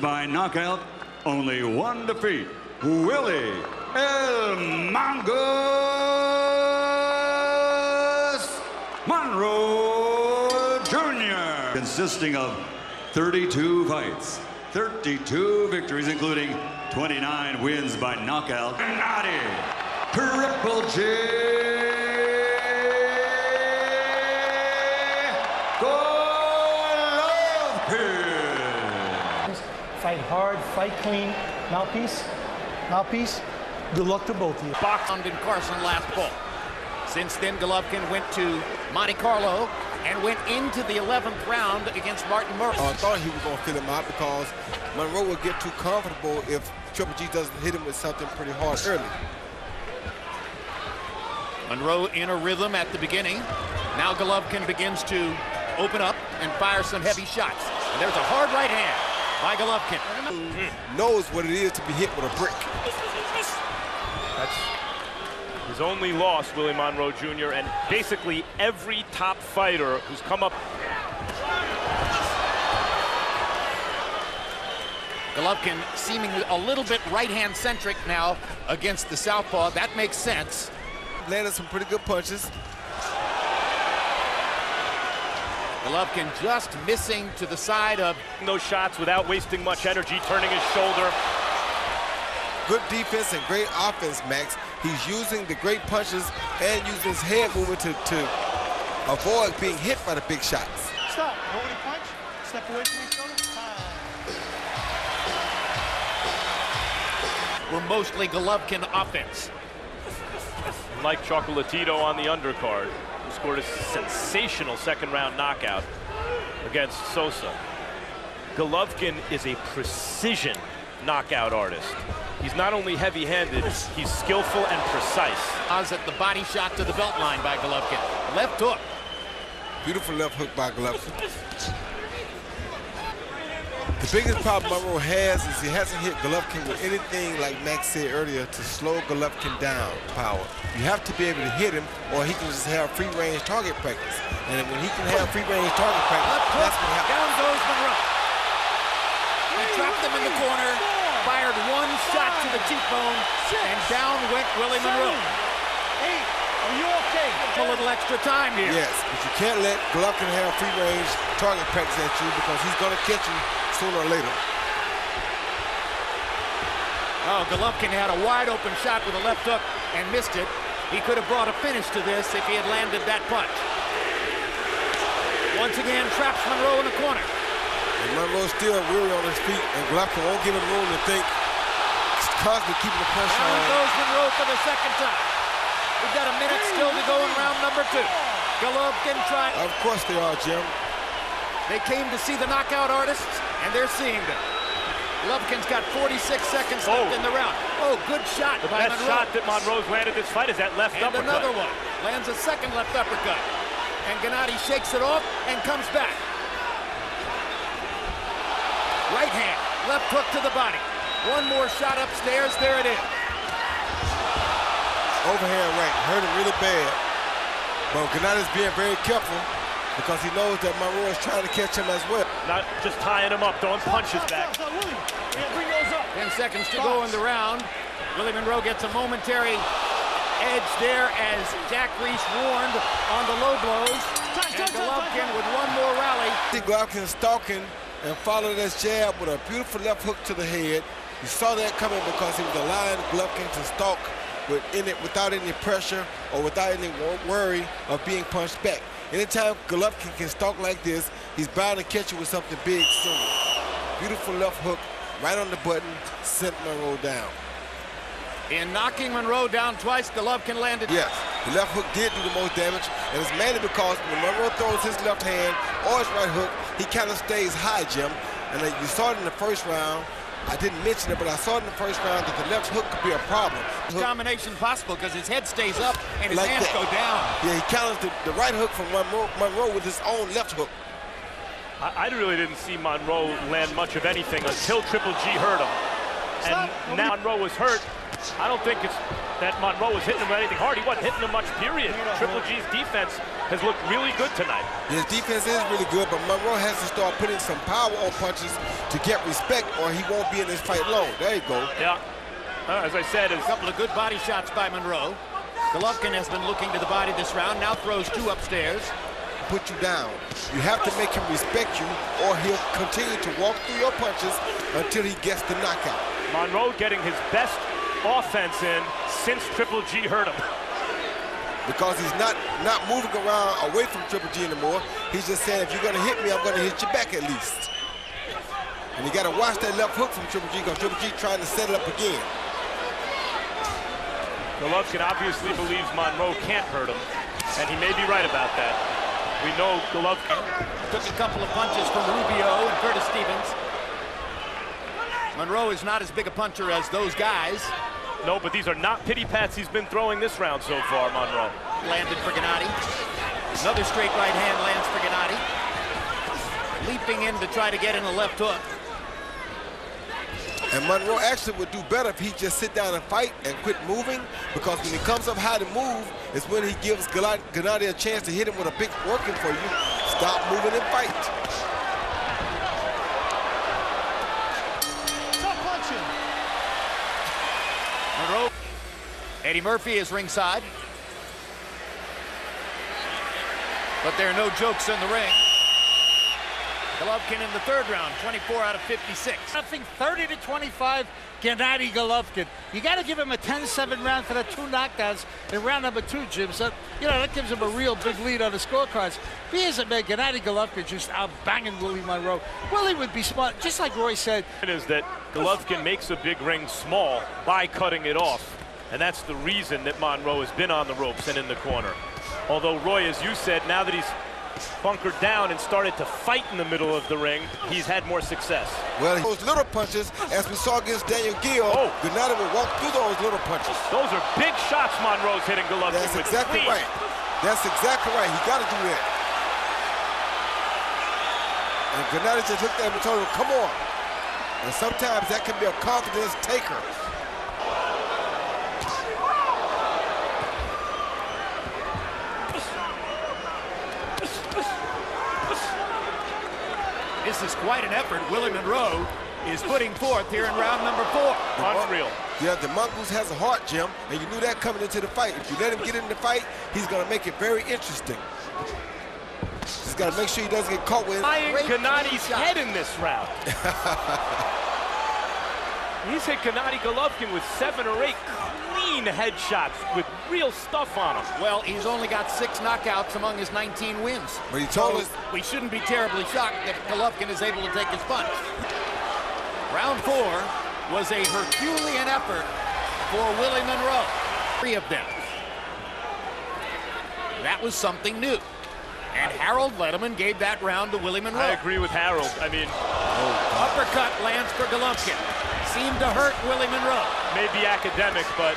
by knockout, only one defeat, Willie Monroe Jr. Consisting of 32 fights, 32 victories, including 29 wins by knockout. Gennady, Triple G, Golovkin. Fight hard, fight clean, mouthpiece. Good luck to both of you. Boxed in Carson last fall. Since then, Golovkin went to Monte Carlo and went into the 11th round against Martin Murphy. I thought he was going to fill him out because Monroe would get too comfortable if Triple G doesn't hit him with something pretty hard early. Monroe in a rhythm at the beginning. Now Golovkin begins to open up and fire some heavy shots. And there's a hard right hand by Golovkin. Knows what it is to be hit with a brick. That's his only loss, Willie Monroe Jr., and basically every top fighter who's come up. Golovkin seemingly a little bit right-hand centric now against the southpaw. That makes sense. Landed some pretty good punches. Golovkin just missing to the side of Those shots without wasting much energy, turning his shoulder. Good defense and great offense, Max. He's using the great punches and using his head movement to avoid being hit by the big shots. Stop. Nobody punch. Step away from each other. we're mostly Golovkin offense. Like Chocolatito on the undercard, who scored a sensational second-round knockout against Sosa. Golovkin is a precision knockout artist. He's not only heavy-handed, he's skillful and precise. Oz at the body shot to the belt line by Golovkin. Left hook. Beautiful left hook by Golovkin. The biggest problem Monroe has is he hasn't hit Golovkin with anything, like Max said earlier, to slow Golovkin down power. You have to be able to hit him, or he can just have free-range target practice. And when he can have free-range target practice, that's what happens. Down goes Monroe. He trapped him in the corner, fired one shot to the cheekbone, and down went Willie Monroe. Are you okay? A little extra time here. Yes, but you can't let Golovkin have free-range target practice at you because he's going to catch you sooner or later. Oh, Golovkin had a wide-open shot with a left hook and missed it. He could have brought a finish to this if he had landed that punch. Once again, traps Monroe in the corner. And Monroe's still weary on his feet, and Golovkin won't give him room to think. He's constantly keeping the pressure on. Down goes Monroe for the second time. We've got a minute still to go in round number 2. Golovkin trying. Of course they are, Jim. They came to see the knockout artists, and they're seeing them. Golovkin's got 46 seconds left in the round. Oh, good shot by Monroe. The best shot that Monroe's landed this fight is that left uppercut. And another one. Lands a second left uppercut. And Gennady shakes it off and comes back. Right hand, left hook to the body. One more shot upstairs, there it is. Overhand right, hurt him really bad. But Gennady's being very careful because he knows that Monroe is trying to catch him as well. Not just tying him up, throwing punches back. 10 seconds to go in the round. Willie Monroe gets a momentary edge there as Jack Reese warned on the low blows. And Golovkin with one more rally. Golovkin stalking and followed this jab with a beautiful left hook to the head. You saw that coming because he was allowing Golovkin to stalk without any pressure or without any worry of being punched back. Anytime Golovkin can stalk like this, he's bound to catch you with something big soon. Beautiful left hook right on the button, sent Monroe down. In knocking Monroe down twice, Golovkin landed. Yes, the left hook did do the most damage, and it's mainly because when Monroe throws his left hand or his right hook, he kind of stays high, Jim. And you saw it in the first round. I didn't mention it, but I saw it in the first round that the left hook could be a problem. Combination possible because his head stays up and his hands go down. Yeah, he counters the right hook from Monroe with his own left hook. I really didn't see Monroe land much of anything until Triple G hurt him. And now Monroe was hurt. I don't think it's that Monroe was hitting him with anything hard. He wasn't hitting him much, period. Triple G's defense has looked really good tonight. His defense is really good, but Monroe has to start putting some power on punches to get respect, or he won't be in this fight long. There you go. Yeah. As I said, a couple of good body shots by Monroe. Golovkin has been looking to the body this round, now throws 2 upstairs. Put you down. You have to make him respect you, or he'll continue to walk through your punches until he gets the knockout. Monroe getting his best offense in since Triple G hurt him. Because he's not moving around away from Triple G anymore. He's just saying, if you're gonna hit me, I'm gonna hit you back at least. And you gotta watch that left hook from Triple G, because Triple G trying to set it up again. Golovkin obviously believes Monroe can't hurt him, and he may be right about that. We know Golovkin took a couple of punches from Rubio and Curtis Stevens. Monroe is not as big a puncher as those guys. No, but these are not pity pats he's been throwing this round so far, Monroe. Landed for Gennady. Another straight right hand lands for Gennady. Leaping in to try to get in a left hook. And Monroe actually would do better if he just sit down and fight and quit moving, because when he comes up high to move, is when he gives Gennady a chance to hit him with a big working for you. Stop moving and fight. Stop punching. Monroe. Eddie Murphy is ringside. But there are no jokes in the ring. Golovkin in the 3rd round, 24 out of 56. I think 30-25, Gennady Golovkin. You got to give him a 10-7 round for the 2 knockdowns in round number 2, Jim. So, that gives him a real big lead on the scorecards. If he isn't made, Gennady Golovkin just out-banging Willie Monroe. Willie would be smart, just like Roy said. It is that Golovkin makes a big ring small by cutting it off. And that's the reason that Monroe has been on the ropes and in the corner. Although, Roy, as you said, now that he's bunkered down and started to fight in the middle of the ring, he's had more success. Well, those little punches, as we saw against Daniel Gill, Gennady will walk through those little punches. Those are big shots Monroe's hitting Golovkin with. That's exactly right. That's exactly right. He got to do that. And Gennady just looked at him and told him, come on. And sometimes that can be a confidence taker. This is quite an effort Willie Monroe is putting forth here in round number 4. Unreal. Yeah, the Mongoose has a heart, Jim, and you knew that coming into the fight. If you let him get in the fight, he's going to make it very interesting. Just got to make sure he doesn't get caught with Gennady's head in this round. He's hit Gennady Golovkin with 7 or 8 clean headshots with real stuff on him. Well, he's only got 6 knockouts among his 19 wins. But he told us we shouldn't be terribly shocked that Golovkin is able to take his punch. Round 4 was a Herculean effort for Willie Monroe. 3 of them. That was something new. And Harold Letterman gave that round to Willie Monroe. I agree with Harold. I mean, uppercut lands for Golovkin. Seemed to hurt Willie Monroe. Maybe academic, but...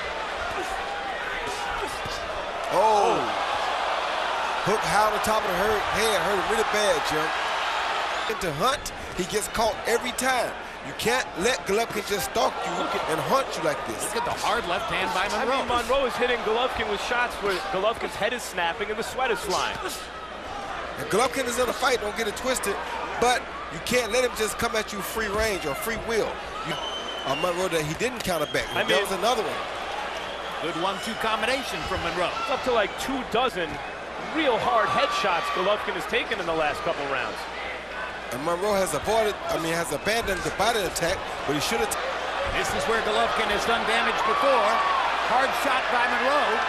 Hook high on the top of the head, hurt him really bad, Jim. To hunt, he gets caught every time. You can't let Golovkin just stalk you and hunt you like this. Look at the hard left hand by Monroe. I mean, Monroe is hitting Golovkin with shots where Golovkin's head is snapping and the sweat is flying. And Golovkin is in a fight, don't get it twisted, but you can't let him just come at you free range or free will. Monroe that he didn't counter back. That was another one. Good 1-2 combination from Monroe. It's up to like 24 real hard headshots Golovkin has taken in the last couple rounds. And Monroe has abandoned the body attack, but he should have. This is where Golovkin has done damage before. Hard shot by Monroe.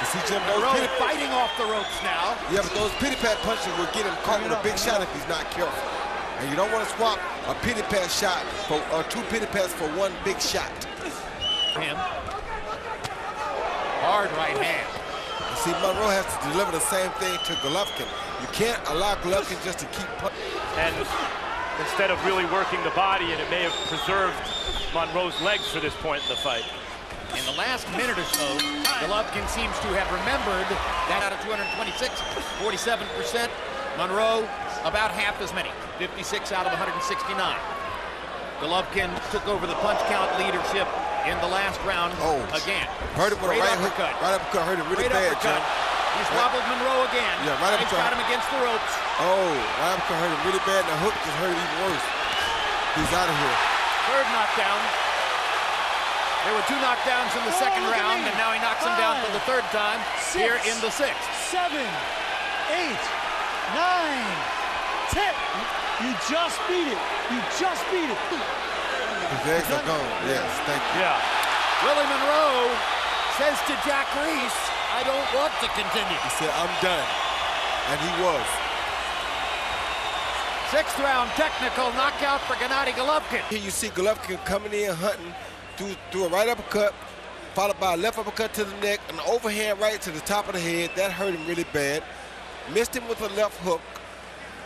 You see Jim, Monroe fighting off the ropes now. Yeah, but those pity pat punches will get him caught with a big shot if he's not careful. And you don't want to swap a pity pat shot or 2 pity pats for 1 big shot. Him. Hard right hand. You see, Monroe has to deliver the same thing to Golovkin. You can't allow Golovkin just to keep punching. And instead of really working the body, and it may have preserved Monroe's legs for this point in the fight. In the last minute or so, Golovkin seems to have remembered that out of 226, 47%. Monroe, about half as many, 56 out of 169. Golovkin took over the punch count leadership in the last round again. Hurt him with a right hook. Right uppercut hurt him really bad, John. He's wobbled Monroe again. Yeah, right uppercut. He's got him against the ropes. Oh, right uppercut hurt him really bad, and the hook just hurt him even worse. He's out of here. Third knockdown. There were 2 knockdowns in the second round, and now he knocks him down for the third time here in the 6th. 7, 8, 9, 10. You just beat it. You just beat it. His legs are gone. Yes, thank you. Yeah. Willie Monroe says to Jack Reese, I don't want to continue. He said, I'm done. And he was. 6th round technical knockout for Gennady Golovkin. Here you see Головкин coming in hunting through a right uppercut, followed by a left uppercut to the neck, an overhand right to the top of the head. That hurt him really bad. Missed him with a left hook.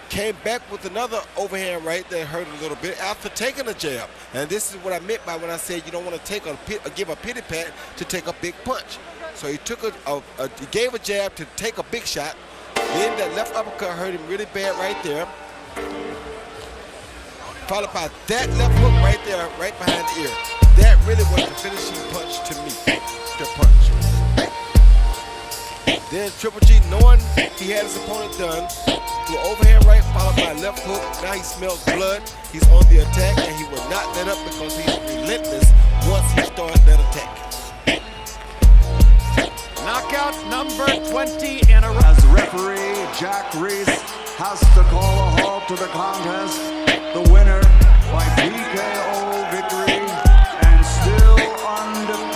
Came back with another overhand right that hurt a little bit after taking a jab. And this is what I meant by when I said you don't want to give a pity pat to take a big punch. So he took he gave a jab to take a big shot. Then that left uppercut hurt him really bad right there. Followed by that left hook right there, right behind the ear. That really was the finishing punch to me. The punch. Then Triple G, knowing he had his opponent done, threw overhand right followed by a left hook. Now he smells blood. He's on the attack, and he will not let up because he's relentless once he starts that attack. Knockout number 20 in a row. As referee Jack Reese has to call a halt to the contest. The winner by TKO victory and still undefeated.